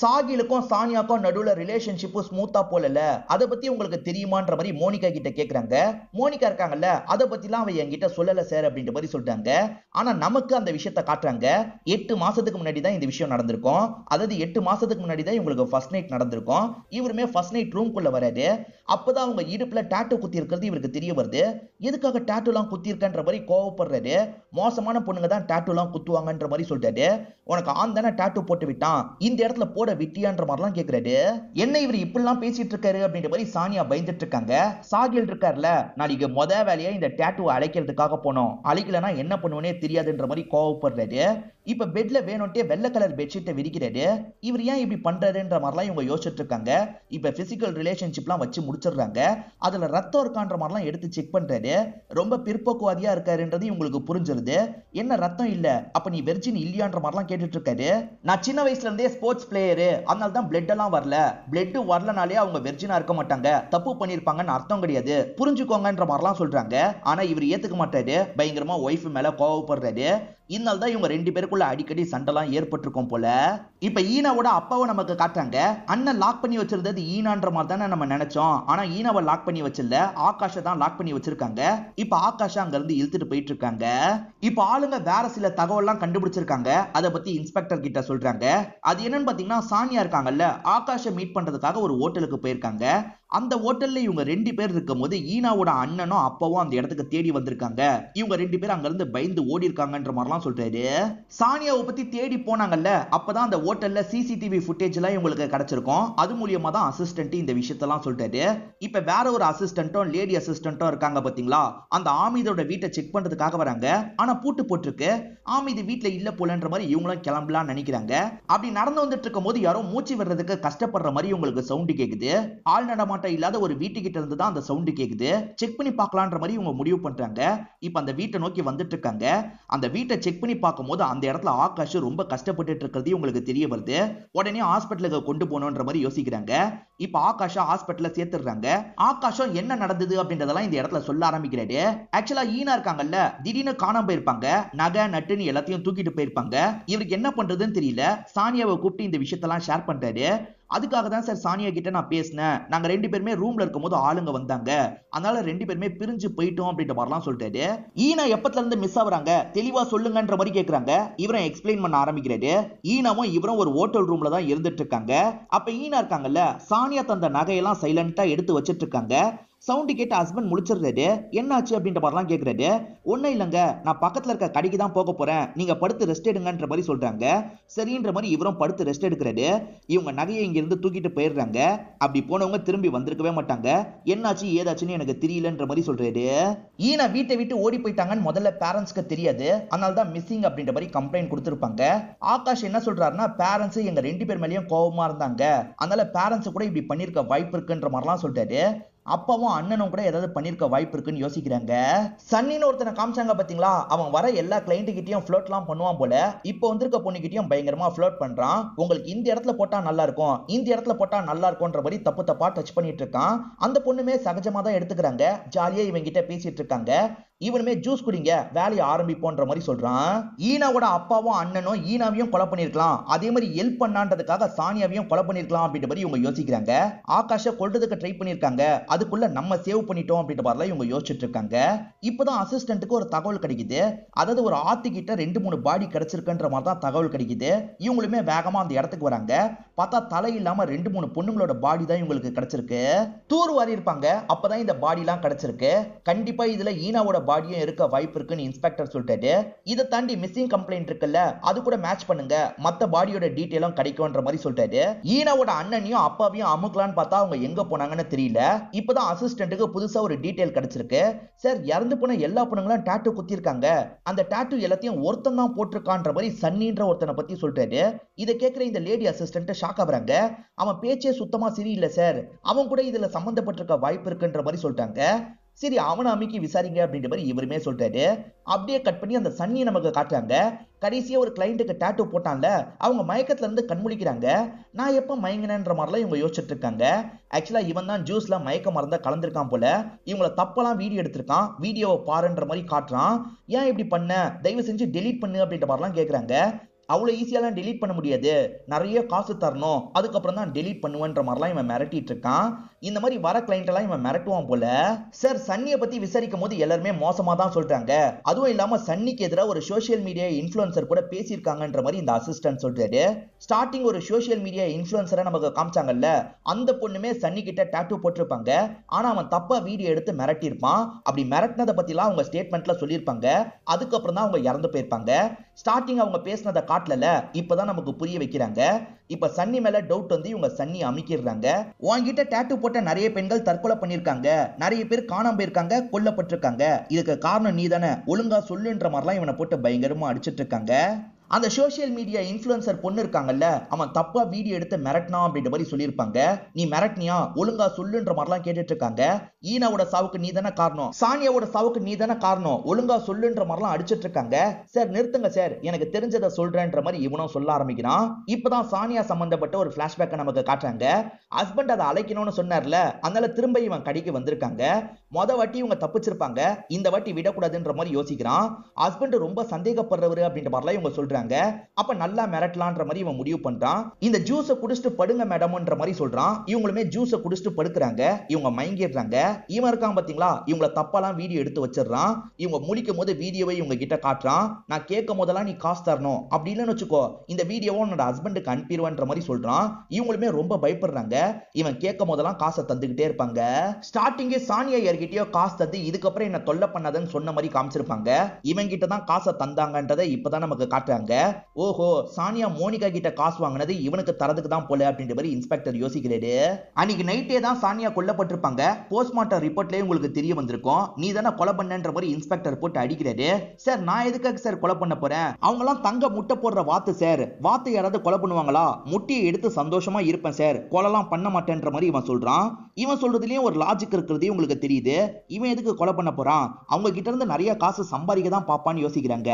சாகிலுக்கும் சானியாக்கும் நடுவுல ரிலேஷன்ஷிப் ஸ்மூத்தா போலல, அதை பத்தி உங்களுக்கு தெரியுமான்ற மாதிரி மோனிகா கிட்ட கேக்குறாங்க. மோனிகா இருக்காங்கல்ல, அதை பத்திலாம் அவ என்கிட்ட சொல்லல சார் அப்படின்ற மாதிரி சொல்றாங்க. ஆனா நமக்கு அந்த விஷயத்தை காட்டுறாங்க. 8 மாசத்துக்கு முன்னாடி தான் இந்த விஷயம் நடந்திருக்கும். அதாவது 8 மாசத்துக்கு முன்னாடி தான் இவங்களுக்கு ஃபர்ஸ்ட் நைட் நடந்திருக்கும். இவருமே ஃபர்ஸ்ட் நைட் ரூம்குள்ள வராரு. அப்பதான் அவங்க இடுப்புல டாட்டூ குத்தி இருக்கிறது இவருக்கு தெரிய வருது. எதுக்காக டாட்டூ எல்லாம் குத்தி இருக்கன்ற மாதிரி கோவப்படுறாரு. மோசமான பொண்ணுங்க தான் டாட்டூ எல்லாம் குத்துவாங்கன்ற மாதிரி சொல்றாரு. உனக்கு ஆண் தானே டாட்டூ போட்டு விட்டான், இந்த இடத்துல போட விட்டியான்ற மாதிரிலாம் கேக்குறாரு. என்ன இவர் இப்படிலாம் பேசிட்டு இருக்காரு அப்படின்ற மாதிரி சானியா பயந்துட்டு இருக்காங்க. சாகில் இருக்கார்ல, நாளைக்கு முத வேலையா இந்த டாட்டூவை அழைக்கிறதுக்காக போனோம், அழைக்கலனா என்ன பண்ணுவனே தெரியாதுன்ற மாதிரி கோவப்படுறாரு. இப்ப பெட்ல வேணும்ட்டே வெள்ளை கலர் பெட்ஷீட்டை விரிக்கிறாரு. இவர் ஏன் இப்படி பண்றாருன்ற மாதிரிலாம் இவங்க யோசிச்சுட்டு இருக்காங்க. இப்ப பிசிக்கல் ரிலேஷன்ஷிப்லாம் வச்சு முடிச்சிடுறாங்க. அதுல ரத்தம் இருக்கான்ற மாதிரிலாம் எடுத்து செக் பண்றாரு. ரொம்ப பிற்போக்குவாதியா இருக்காருன்றது இவங்களுக்கு புரிஞ்சிருது. என்ன ரத்தம் இல்ல, அப்ப நீ வெர்ஜின் இல்லையான்ற மாதிரிலாம் கேட்டுட்டு இருக்காரு. நான் சின்ன வயசுல இருந்தே ஸ்போர்ட்ஸ் பிளேயரு, அதனால தான் பிளட் எல்லாம் வரல, பிளட் வரலனாலே அவங்க வெர்ஜினா இருக்க மாட்டாங்க, தப்பு பண்ணிருப்பாங்கன்னு அர்த்தம் கிடையாது, புரிஞ்சுக்கோங்கன்ற மாதிரிலாம் சொல்றாங்க. ஆனா இவர் ஏத்துக்க மாட்டாரு. பயங்கரமா ஒய்ஃப் மேல கோவப்படுறாரு. இதனால தான் இவங்க ரெண்டு பேருக்குள்ள அடிக்கடி சண்டைலாம் ஏற்பட்டிருக்கும் போல. இப்ப ஈனாவோட அப்பாவை நமக்கு காட்டுறாங்க. அண்ணன் லாக் பண்ணி வச்சிருந்தது ஈனான்ற மாதிரி தானே நம்ம நினைச்சோம். ஆனா ஈனாவை லாக் பண்ணி வச்சில்ல, ஆகாஷை தான் லாக் பண்ணி வச்சிருக்காங்க. இப்ப ஆகாஷ அங்க இருந்து இழுத்துட்டு போயிட்டு இருக்காங்க. இப்ப ஆளுங்க வேற சில தகவல்லாம் கண்டுபிடிச்சிருக்காங்க. அத பத்தி இன்ஸ்பெக்டர் கிட்ட சொல்றாங்க. அது என்னன்னு பாத்தீங்கன்னா, சானியா இருக்காங்கல்ல, ஆகாஷை மீட் பண்றதுக்காக ஒரு ஹோட்டலுக்கு போயிருக்காங்க. அந்த ஹோட்டல்ல இவங்க 2 பேர் இருக்கும்போது ஈனாவோட அண்ணனும் அப்பாவும் அந்த இடத்துக்கு தேடி வந்திருக்காங்க. இவங்க 2 பேரும் அங்க இருந்து பயந்து ஓடி இருக்காங்கன்ற மாதிரிலாம் சொல்றாரு. சானியாவை பத்தி தேடி போனாங்கல்ல, அப்பதான் அந்த ஹோட்டல்ல சிசிடிவி ஃபுட்டேஜ் எல்லாம் இவங்களுக்கு கிடைச்சிருக்கும். அது மூலியமா தான் அசிஸ்டன்ட் இந்த விஷயத்தெல்லாம் சொல்றாரு. இப்ப வேற ஒரு அசிஸ்டன்ட்டும் லேடி அசிஸ்டன்ட்டும் இருக்காங்க பாத்தீங்களா, அந்த ஆமிதோட வீட்டை செக் பண்றதுக்காக வராங்க. ஆனா பூட்டு போட்டிருக்கு. ஆமிது வீட்டுல இல்ல போலன்ற மாதிரி இவங்களும் கிளம்பலாம் நினைக்கிறாங்க. அப்படி நடந்து வந்துட்டு இருக்கும் போது யாரோ மூச்சு விடுறதுக்கு கஷ்டப்படுற மாதிரி உங்களுக்கு சவுண்ட் கேக்குது. ஆள் நடமாட்டம் இல்லாத ஒரு வீட்டுக்கிட்ட இருந்து தான் அந்த சவுண்ட் கேக்குது. செக் பண்ணி பார்க்கலான்ற மாதிரி இவங்க முடிவு பண்றாங்க. இப்ப அந்த வீட்டை நோக்கி வந்துட்டு இருக்காங்க. அந்த வீட்டை செக் பண்ணி பார்க்கும்போது அந்த இடத்துல ஆகாஷ் ரொம்ப கஷ்டப்பட்டு இருக்கிறது உங்களுக்கு தெரிய வருது. உடனே ஹாஸ்பிட்டலுக்கு கொண்டு போகணும்ன்ற மாதிரி யோசிக்கிறாங்க. இப்ப ஆகாஷ ஹாஸ்பிட்டல்ல சேர்த்துறாங்க. ஆகாஷம் என்ன நடந்தது அப்படின்றதெல்லாம் இந்த இடத்துல சொல்ல ஆரம்பிக்கிறாரு. ஆக்சுவலா ஈனா இருக்காங்கல்ல, திடீர்னு காணாம போயிருப்பாங்க. நகை நட்டுன்னு எல்லாத்தையும் தூக்கிட்டு போயிருப்பாங்க. இவருக்கு என்ன பண்றதுன்னு தெரியல. சானியாவை கூப்பிட்டு இந்த விஷயத்தெல்லாம் ஷேர் பண்றாரு. அதுக்காக தான் சார் சானியா கிட்ட நான் பேசினேன். நாங்க 2 பேருமே ரூம்ல இருக்கும்போது ஆளுங்க வந்தாங்க. அதனால 2 பேருமே பிரிஞ்சு போயிட்டோம் அப்படின்ற மாதிரிலாம் சொல்லிட்டாரு. ஈனா எப்பத்துல இருந்து மிஸ் ஆகுறாங்க தெளிவா சொல்லுங்கன்ற மாதிரி கேக்குறாங்க. இவரை எக்ஸ்பிளைன் பண்ண ஆரம்பிக்கிறாரு. ஈனாவும் இவரும் ஒரு ஹோட்டல் ரூம்ல தான் இருந்துட்டு இருக்காங்க. அப்ப ஈனா இருக்காங்கல்ல, சானியா தந்த நகையெல்லாம் சைலண்டா எடுத்து வச்சிட்டு இருக்காங்க. சவுண்ட் கேட்டு ஹஸ்பண்ட் முழிச்சிடுறாரு. என்னாச்சு அப்படின்ற மாதிரிலாம் கேக்குறாரு. ஒன்னும் இல்லைங்க, நான் பக்கத்துல இருக்க கடைக்கு தான் போக போறேன், நீங்க படுத்து ரெஸ்ட் எடுங்கன்ற மாதிரி சொல்றாங்க. சரின்ற மாதிரி இவரும் படுத்து ரெஸ்ட் எடுக்கிறாரு. இவங்க நகையை இங்க இருந்து தூக்கிட்டு போயிடுறாங்க. அப்படி போனவங்க திரும்பி வந்திருக்கவே மாட்டாங்க. என்னாச்சு ஏதாச்சுன்னு எனக்கு தெரியலன்ற மாதிரி சொல்றாரு. ஈனா வீட்டை விட்டு ஓடி போயிட்டாங்கன்னு முதல்ல பேரண்ட்ஸ்க்கு தெரியாது. அதனால தான் மிஸ்ஸிங் அப்படின்ற மாதிரி கம்ப்ளைண்ட் கொடுத்திருப்பாங்க. ஆகாஷ் என்ன சொல்றாருன்னா, பேரண்ட்ஸ் எங்க 2 பேர் மேலயும் கோபமா இருந்தாங்க, அதனால பேரண்ட்ஸ் கூட இப்படி பண்ணிருக்க வாய்ப்பு இருக்குன்ற மாதிரிலாம் சொல்றாரு. அப்பாவும் அண்ணனும் கூட ஏதாவது பண்ணிருக்க வாய்ப்பு இருக்குன்னு யோசிக்கிறாங்க. சன்னின்னு ஒருத்தனை காமிச்சாங்க பாத்தீங்களா, அவன் வர எல்லா கிளைண்ட் கிட்டயும் ஃப்ளோட்லாம் பண்ணுவான் போல. இப்போ வந்திருக்க பொண்ணு கிட்டயும் பயங்கரமா ஃப்ளோட் பண்றான். உங்களுக்கு இந்த இடத்துல போட்டா நல்லா இருக்கும், இந்த இடத்துல போட்டா நல்லா இருக்கும்ன்ற மாதிரி தப்பு தப்பா டச் பண்ணிட்டு இருக்கான். அந்த பொண்ணுமே சகஜமா தான் எடுத்துக்கிறாங்க. ஜாலியா இவங்க கிட்ட பேசிட்டு இருக்காங்க. இவனுமே ஜூஸ் குடிங்க, வேலையை ஆரம்பிப்போன்ற மாதிரி சொல்றான். ஈனாவோட அப்பாவும் அண்ணனும் ஈனாவையும் கொலை பண்ணிருக்கலாம், அதே மாதிரி ஹெல்ப் பண்ணான்றதுக்காக சானியாவையும் கொலை பண்ணிருக்கலாம் அப்படின்ற மாதிரி இவங்க யோசிக்கிறாங்க. ஆகாஷ கொல்றதுக்கு ட்ரை பண்ணிருக்காங்க, அதுக்குள்ள நம்ம சேவ் பண்ணிட்டோம் அப்படின்ற மாதிரி இவங்க யோசிச்சுட்டு இருக்காங்க. இப்பதான் அசிஸ்டன்ட்டுக்கு ஒரு தகவல் கிடைக்குது. அதாவது ஒரு ஆத்துக்கிட்ட 2-3 பாடி கிடைச்சிருக்குன்ற மாதிரி தான் தகவல் கிடைக்குது. இவங்களுமே வேகமா அந்த இடத்துக்கு வராங்க. பார்த்தா தலை இல்லாம 2-3 பொண்ணுங்களோட பாடி தான் இவங்களுக்கு கிடைச்சிருக்கு. தூர் வாரி இருப்பாங்க. அப்பதான் இந்த பாடி எல்லாம் கிடைச்சிருக்கு. கண்டிப்பா இதுல ஈனாவோட பாடியும் இருக்க வாய்ப்பு இருக்குன்னு இன்ஸ்பெக்டர் சொல்லிட்டாரு. இதை தாண்டி மிஸ்ஸிங் கம்ப்ளைண்ட் இருக்குல்ல, அது கூட மேட்ச் பண்ணுங்க, மத்த பாடியோட டீடைலும் கிடைக்கும்ன்ற மாதிரி சொல்லிட்டாரு. ஈனாவோட அண்ணனையும் அப்பாவையும் அமுக்கலான்னு பார்த்தா அவங்க எங்க போனாங்கன்னு தெரியல. இப்பதான் அசிஸ்டன்ட்டுக்கு புதுசா ஒரு டீடைல் கிடைச்சிருக்கு. சார், இறந்து போன எல்லா பொண்ணுங்களும் டாட்டூ குத்திருக்காங்க, அந்த டாட்டூ எல்லாத்தையும் ஒருத்தன் தான் போட்டிருக்கான்ற மாதிரி சன்னின்ற ஒருத்தனை பத்தி சொல்லிட்டாரு. இதை கேட்கிற இந்த லேடி அசிஸ்டன்ட் ஷாக் ஆகுறாங்க. அவன் பேச்சே சுத்தமா சரியில்லை சார், அவன் கூட இதுல சம்பந்தப்பட்டிருக்க வாய்ப்பு இருக்குன்ற மாதிரி சொல்லிட்டாங்க. சரி, அவனை அமைக்கி விசாரிங்க அப்படின்ற மாதிரி இவருமே சொல்றாரு. அப்படியே கட் பண்ணி அந்த சன்னியை நமக்கு காட்டுறாங்க. கடைசியா ஒரு கிளைண்ட்டுக்கு டாட்டூ போட்டான்ல, அவங்க மயக்கத்துல இருந்து கண்முழிக்கிறாங்க. நான் எப்ப மயங்கினேன்ற மாதிரிலாம் இவங்க யோசிச்சுட்டு இருக்காங்க. ஆக்சுவலா இவன் தான் ஜூஸ்ல மயக்க மருந்த கலந்திருக்கான் போல. இவங்களை தப்பெல்லாம் வீடியோ எடுத்திருக்கான், வீடியோவை பாருன்ற மாதிரி காட்டுறான். ஏன் இப்படி பண்ண, தயவு செஞ்சு டெலீட் பண்ணு அப்படின்ற மாதிரிலாம் கேட்கறாங்க. அவ்வளவு ஈஸியாலாம் டெலீட் பண்ண முடியாது, நிறைய காசு தரணும், அதுக்கப்புறம் தான் டெலீட் பண்ணுவேன்ற மாதிரிலாம் இவன் மிரட்டிட்டு இருக்கான். இந்த மாதிரி வர கிளைண்ட் எல்லாம் இவன் மிரட்டுவான் போல. சார், சன்னியை பத்தி விசாரிக்கும் போது எல்லாருமே மோசமா தான் சொல்றாங்க. அதுவும் இல்லாம சன்னிக்கு எதிராக ஒரு சோசியல் மீடியா இன்ஃபுளுசர் கூட பேசியிருக்காங்கன்ற மாதிரி இந்த அசிஸ்டன்ட் சொல்றாரு. ஸ்டார்டிங் ஒரு சோசியல் மீடியா இன்ஃபுளுசரை நமக்கு காமிச்சாங்கல்ல, அந்த பொண்ணுமே சன்னி கிட்ட டாட்டூ போட்டிருப்பாங்க. ஆனா அவன் தப்பா வீடியோ எடுத்து மிரட்டியிருப்பான். அப்படி மிரட்டினதை பத்திலாம் அவங்க ஸ்டேட்மெண்ட்ல சொல்லியிருப்பாங்க. அதுக்கப்புறம் தான் அவங்க இறந்து போயிருப்பாங்க. ஸ்டார்டிங் அவங்க பேசினதை காட்டல, இப்பதான் நமக்கு புரிய வைக்கிறாங்க. இப்ப சன்னி மேல டவுட் வந்து இவங்க சன்னி அமைக்கிறாங்க. உன்கிட்ட டாட்டூ போட்ட நிறைய பெண்கள் தற்கொலை பண்ணிருக்காங்க, நிறைய பேர் காணாம போயிருக்காங்க, கொல்லப்பட்டிருக்காங்க, இதுக்கு காரணம் நீ தானே, ஒழுங்கா சொல்லுன்ற மாதிரிலாம் இவனை போட்டு பயங்கரமா அடிச்சிட்டு இருக்காங்க. அந்த சோசியல் மீடியா இன்ஃபுளுசர் பொண்ணு இருக்காங்கல்ல, அவன் தப்பா வீடியோ எடுத்து மிரட்டினா அப்படின்ற மாதிரி சொல்லியிருப்பாங்க. நீ மிரட்டினியா, ஒழுங்கா சொல்லுன்ற மாதிரிலாம் கேட்டுட்டு இருக்காங்க. ஈனாவோட சாவுக்கு நீ தானே காரணம், சானியாவோட சாவுக்கு நீ தானே காரணம், ஒழுங்கா சொல்லுன்ற மாதிரிலாம் அடிச்சிட்டு இருக்காங்க. சார் நிறுத்துங்க சார், எனக்கு தெரிஞ்சதை சொல்றேன்ற மாதிரி இவனும் சொல்ல ஆரம்பிக்கிறான். இப்பதான் சானியா சம்பந்தப்பட்ட ஒரு பிளாஷ்பேக்கை நமக்கு காட்டுறாங்க. ஹஸ்பண்ட் அதை அழைக்கணும்னு சொன்னார்ல, அதனால திரும்ப இவன் கடைக்கு வந்திருக்காங்க. மொத வாட்டி இவங்க தப்பிச்சிருப்பாங்க, இந்த வாட்டி விடக்கூடாதுன்ற மாதிரி யோசிக்கிறான். ஹஸ்பண்ட் ரொம்ப சந்தேகப்படுறவரு அப்படின்ற மாதிரிலாம் இவங்க சொல்றாங்க. மிரட்டுறாங்க. அப்ப நல்லா மிரட்டலான்ற மாதிரி இவன் முடிவு பண்றான். இந்த ஜூஸை குடிச்சிட்டு படுங்க மேடம்ன்ற மாதிரி சொல்றான். இவங்களுமே ஜூஸை குடிச்சிட்டு படுக்கிறாங்க. இவங்க மயங்கிடுறாங்க. இவன் இருக்கான் பாத்தீங்களா, இவங்களை தப்பாலாம் வீடியோ எடுத்து வச்சிடறான். இவங்க முழிக்கும் போது வீடியோவை இவங்க கிட்ட காட்டுறான். நான் கேட்கும் போதெல்லாம் நீ காசு தரணும், அப்படி இல்லைன்னு வச்சுக்கோ இந்த வீடியோவை உன்னோட ஹஸ்பண்டுக்கு அனுப்பிடுவேன்ற மாதிரி சொல்றான். இவங்களுமே ரொம்ப பயப்படுறாங்க. இவன் கேட்கும் போதெல்லாம் காசை தந்துகிட்டே இருப்பாங்க. ஸ்டார்டிங்கே சானியா யார்கிட்டயோ காசு தந்து இதுக்கப்புறம் என்ன தொல்லை பண்ணாதன்னு சொன்ன மாதிரி காமிச்சிருப்பாங்க. இவன் கிட்ட தான் காசை தந்தாங்கன்றதை இப்பதான் நமக்கு காட்டுறாங்க. ஓஹோ, சானியா மோனிகா கிட்ட காசு வாங்கினது இவனுக்கு தரதுக்கு தான் போல அப்படின்ற மாதிரி இன்ஸ்பெக்டர் யோசிக்கிறாரு. அன்னைக்கு நைட்டே தான் சானியா கொல்லப்பட்டிருப்பாங்க. போஸ்ட்மார்ட்டம் ரிப்போர்ட்லயே உங்களுக்கு தெரிய வந்திருக்கும். நீ தானே கொலை பண்ணன்ற மாதிரி இன்ஸ்பெக்டர் போட்டு அடிக்கிறாரு. சார் நான் எதுக்காக சார் கொலை பண்ண போறேன்? அவங்க எல்லாம் தங்க முட்டை போடுற வாத்து சார். வாத்து யாராவது கொலை பண்ணுவாங்களா? முட்டையை எடுத்து சந்தோஷமா இருப்பேன் சார், கொலைலாம் பண்ண மாட்டேன்ற மாதிரி இவன் சொல்றான். இவன் சொல்றதுலயும் ஒரு லாஜிக் இருக்கிறது உங்களுக்கு தெரியுது. இவன் எதுக்கு கொலை பண்ண போறான்? அவங்க கிட்ட இருந்து நிறைய காசு சம்பாதிக்க தான் பாப்பான்னு யோசிக்கிறாங்க.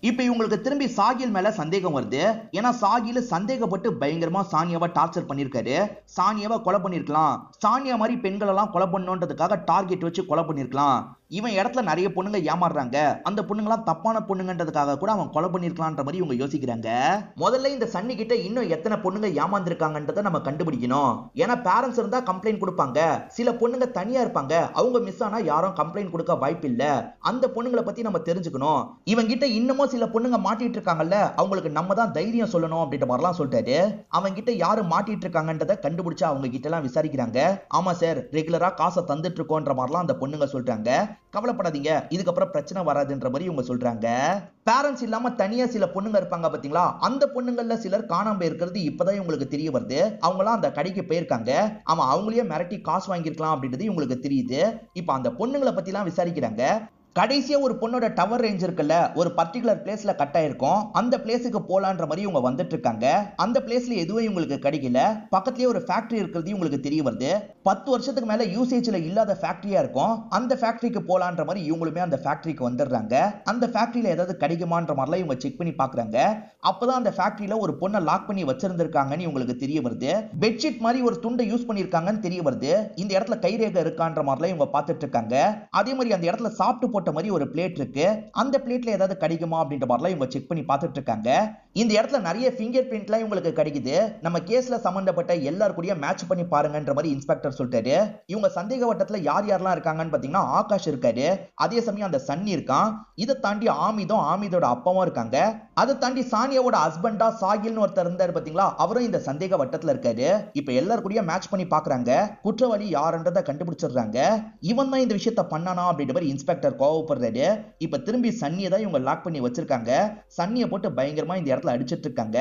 இப்ப இவங்களுக்கு திரும்பி சாகில் மேல சந்தேகம் வருது. ஏன்னா சாகில் சந்தேகப்பட்டு பயங்கரமா சானியாவை டார்ச்சர் பண்ணிருக்காரு. சானியாவை கொலை பண்ணிருக்கலாம். சானியா மாதிரி பெண்கள் எல்லாம் கொலை பண்ணணுன்றதுக்காக டார்கெட் வச்சு கொலை பண்ணிருக்கலாம். இவன் இடத்துல நிறைய பொண்ணுங்க ஏமாறுறாங்க. அந்த பொண்ணுங்களாம் தப்பான பொண்ணுங்கன்றதுக்காக கூட அவன் கொலை பண்ணிருக்கலாம்ன்ற மாதிரி இவங்க யோசிக்கிறாங்க. முதல்ல இந்த சன்னி கிட்ட இன்னும் எத்தனை பொண்ணுங்க ஏமாந்துருக்காங்கன்றதை நம்ம கண்டுபிடிக்கணும். ஏன்னா பேரண்ட்ஸ் இருந்தா கம்ப்ளைண்ட் கொடுப்பாங்க. சில பொண்ணுங்க தனியா இருப்பாங்க. அவங்க மிஸ் ஆனா யாரும் கம்ப்ளைண்ட் கொடுக்க வாய்ப்பு இல்ல. அந்த பொண்ணுங்களை பத்தி நம்ம தெரிஞ்சுக்கணும். இவன் கிட்ட இன்னமும் சில பொண்ணுங்க மாட்டிட்டு இருக்காங்கல்ல, அவங்களுக்கு நம்ம தான் தைரியம் சொல்லணும் அப்படின்ற மாதிரிலாம் சொல்லிட்டாரு. அவன் கிட்ட யாரு மாட்டிட்டு இருக்காங்கன்றதை கண்டுபிடிச்சு அவங்க கிட்ட எல்லாம் விசாரிக்கிறாங்க. ஆமா சார், ரெகுலரா காசை தந்துட்டு இருக்கோன்ற மாதிரிலாம் அந்த பொண்ணுங்க சொல்றாங்க. கவலைப்படாதீங்க, இதுக்கப்புறம் பிரச்சனை வராதுன்ற மாதிரி இவங்க சொல்றாங்க. பேரண்ட்ஸ் இல்லாம தனியா சில பொண்ணுங்க இருப்பாங்க பாத்தீங்களா, அந்த பொண்ணுங்கள்ல சிலர் காணாம இருக்கிறது இப்பதான் இவங்களுக்கு தெரிய வருது. அவங்களாம் அந்த கடைக்கு போயிருக்காங்க. அவன் அவங்களையே மிரட்டி காசு வாங்கிருக்கலாம் அப்படின்றது இவங்களுக்கு தெரியுது. இப்ப அந்த பொண்ணுங்களை பத்தி எல்லாம் விசாரிக்கிறாங்க. கடைசியா ஒரு பொண்ணோட டவர் ரேஞ்ச் இருக்குல்ல, ஒரு பர்டிகுலர் பிளேஸ்ல கட் ஆயிருக்கும். அந்த பிளேஸுக்கு போலான்ற மாதிரி இவங்க வந்துட்டு இருக்காங்க. அந்த பிளேஸ்ல எதுவும் இவங்களுக்கு கிடைக்கல. பக்கத்துலயே ஒரு ஃபேக்டரி இருக்கிறது இவங்களுக்கு தெரிய வருது. 10 வருஷத்துக்கு மேல யூசேஜ்ல இல்லாத ஃபேக்டரியா இருக்கும். அந்த ஃபேக்டரிக்கு போலான்ற மாதிரி இவங்களுமே அந்த ஃபேக்டரிக்கு வந்துடுறாங்க. அந்த ஃபேக்டரியில ஏதாவது கிடைக்குமான்ற மாதிரிலாம் இவங்க செக் பண்ணி பாக்குறாங்க. அப்பதான் அந்த ஃபேக்டரியில ஒரு பொண்ணை லாக் பண்ணி வச்சிருந்திருக்காங்கன்னு இவங்களுக்கு தெரிய வருது. பெட்ஷீட் மாதிரி ஒரு துண்டை யூஸ் பண்ணிருக்காங்கன்னு தெரிய வருது. இந்த இடத்துல கைரேகை இருக்கான்ற மாதிரிலாம் இவங்க பார்த்துட்டு இருக்காங்க. அதே மாதிரி அந்த இடத்துல சாப்பிட்டு மாதிரி ஒரு பிளேட் இருக்கு. அந்த பிளேட்ல ஏதாவது கிடைக்குமா அப்படின்ற மாதிரிலாம் இவங்க செக் பண்ணி பார்த்துட்டு இருக்காங்க. இந்த இடத்துல நிறைய ஃபிங்கர் பிரிண்ட்லாம் இவங்களுக்கு கிடைக்குது. நம்ம கேஸ்ல சம்பந்தப்பட்ட எல்லாரும் கூட மேட்ச் பண்ணி பாருங்கன்ற மாதிரி இன்ஸ்பெக்டர் சொல்லிட்டாரு. இவங்க சந்தேக வட்டத்துல யார் யாரெல்லாம் இருக்காங்கன்னு பாத்தீங்கன்னா ஆகாஷ் இருக்காரு. அதே சமயம் அந்த சன்னி இருக்கான். இதை தாண்டி ஆமிதோட அப்பாவும் இருக்காங்க. அதை தாண்டி சானியாவோட ஹஸ்பண்டா சாகில்னு ஒருத்தர் இருந்தாரு பாத்தீங்களா, அவரும் இந்த சந்தேக வட்டத்துல இருக்காரு. இப்ப எல்லாரும் கூட மேட்ச் பண்ணி பாக்குறாங்க. குற்றவாளி யாருன்றதை கண்டுபிடிச்சிடுறாங்க. இவன் தான் இந்த விஷயத்த பண்ணானா அப்படின்ற மாதிரி இன்ஸ்பெக்டர் கோவப்படுறாரு. இப்ப திரும்பி சன்னியை தான் இவங்க லாக் பண்ணி வச்சிருக்காங்க. சன்னியை போட்டு பயங்கரமா இந்த இடத்துல அடிச்சிட்டு இருக்காங்க.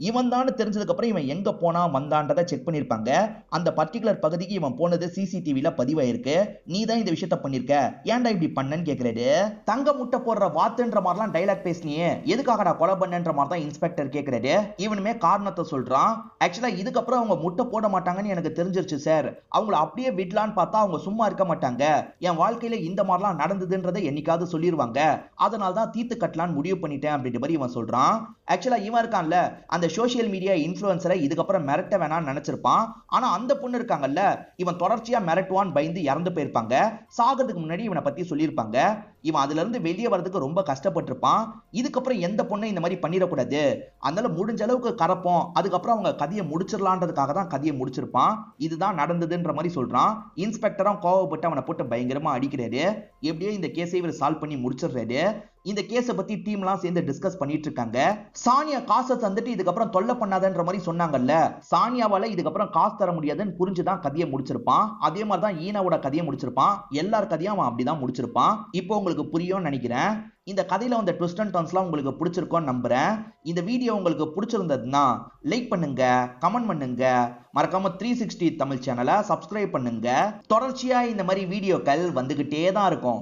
இவன் தான் தெரிஞ்சதுக்கு அப்புறம் இவன் எங்க போனா வந்தான்றதை செக் பண்ணிருப்பாங்க. அந்த பர்டிகுலர் பகுதிக்கு இவன் போனது சிசிடிவில பதிவாயிருக்கு. நீ தான் இந்த விஷயத்த பண்ணிருக்க, ஏன்டா இப்படி பண்ணன்னு கேக்குறாரு. தங்க முட்டை போடுற வாத்துன்ற மாதிரிலாம் டைலாக் பேசினியே, எதுக்காகடா கொலை பண்ணன்ற மாதிரி தான் இன்ஸ்பெக்டர் கேக்குறாரு. இவனுமே காரணத்தை சொல்றான். ஆக்சுவலா இதுக்கப்புறம் அவங்க முட்டை போட மாட்டாங்கன்னு எனக்கு தெரிஞ்சிருச்சு சார். அவங்கள அப்படியே விடலான்னு பார்த்தா அவங்க சும்மா இருக்க மாட்டாங்க. என் வாழ்க்கையில இந்த மாதிரிலாம் நடந்ததுன்றதை என்னைக்காவது சொல்லிடுவாங்க. அதனால தான் தீர்த்து கட்டலான்னு முடிவு பண்ணிட்டேன் அப்படின்ற மாதிரி இவன் சொல்றான். ஆக்சுவலா இவன் இருக்கான்ல, அந்த சோசியல் மீடியா இன்ஃப்ளூயன்சரை இதுக்கப்புறம் மிரட்ட வேணாம்னு நினைச்சிருப்பான். ஆனா அந்த பொண்ணு இருக்காங்கல்ல, இவன் தொடர்ச்சியா மிரட்டுவான் பயந்து இறந்து போயிருப்பாங்க. சாகிறதுக்கு முன்னாடி இவனை பத்தி சொல்லியிருப்பாங்க. இவன் அதுல இருந்து வெளியே வரதுக்கு ரொம்ப கஷ்டப்பட்டிருப்பான். இதுக்கப்புறம் எந்த பொண்ணை இந்த மாதிரி பண்ணிடக்கூடாது, அதனால முடிஞ்ச அளவுக்கு கரப்போம், அதுக்கப்புறம் அவங்க கதையை முடிச்சிடலான்றதுக்காக தான் கதையை முடிச்சிருப்பான். இதுதான் நடந்ததுன்ற மாதிரி சொல்றான். இன்ஸ்பெக்டரும் கோவப்பட்டு அவனை போட்டு பயங்கரமா அடிக்கிறாரு. எப்படியோ இந்த கேஸை இவர் சால்வ் பண்ணி முடிச்சிடுறாரு. இந்த கேஸை பத்தி டீம்லாம் சேர்ந்து டிஸ்கஸ் பண்ணிட்டு இருக்காங்க. சானியா காசை தந்துட்டு இதுக்கப்புறம் தொல்லை பண்ணாதன்ற மாதிரி சொன்னாங்கல்ல, சானியாவால இதுக்கப்புறம் காசு தர முடியாதுன்னு புரிஞ்சுதான் கதையை முடிச்சிருப்பான். அதே மாதிரி தான் ஈனாவோட கதையை முடிச்சிருப்பான். எல்லார் கதையும் அவன் அப்படிதான் முடிச்சிருப்பான். இப்போ உங்களுக்கு புரியும்னு நினைக்கிறேன். இந்த கதையில வந்த ட்விஸ்ட் அண்ட் டர்ன்ஸ்லாம் உங்களுக்கு பிடிச்சிருக்கும்னு நம்புறேன். இந்த வீடியோ உங்களுக்கு பிடிச்சிருந்ததுன்னா லைக் பண்ணுங்க, கமெண்ட் பண்ணுங்க, மறக்காம 360 தமிழ் சேனலை சப்ஸ்கிரைப் பண்ணுங்க. தொடர்ச்சியா இந்த மாதிரி வீடியோக்கள் வந்துகிட்டே தான் இருக்கும்.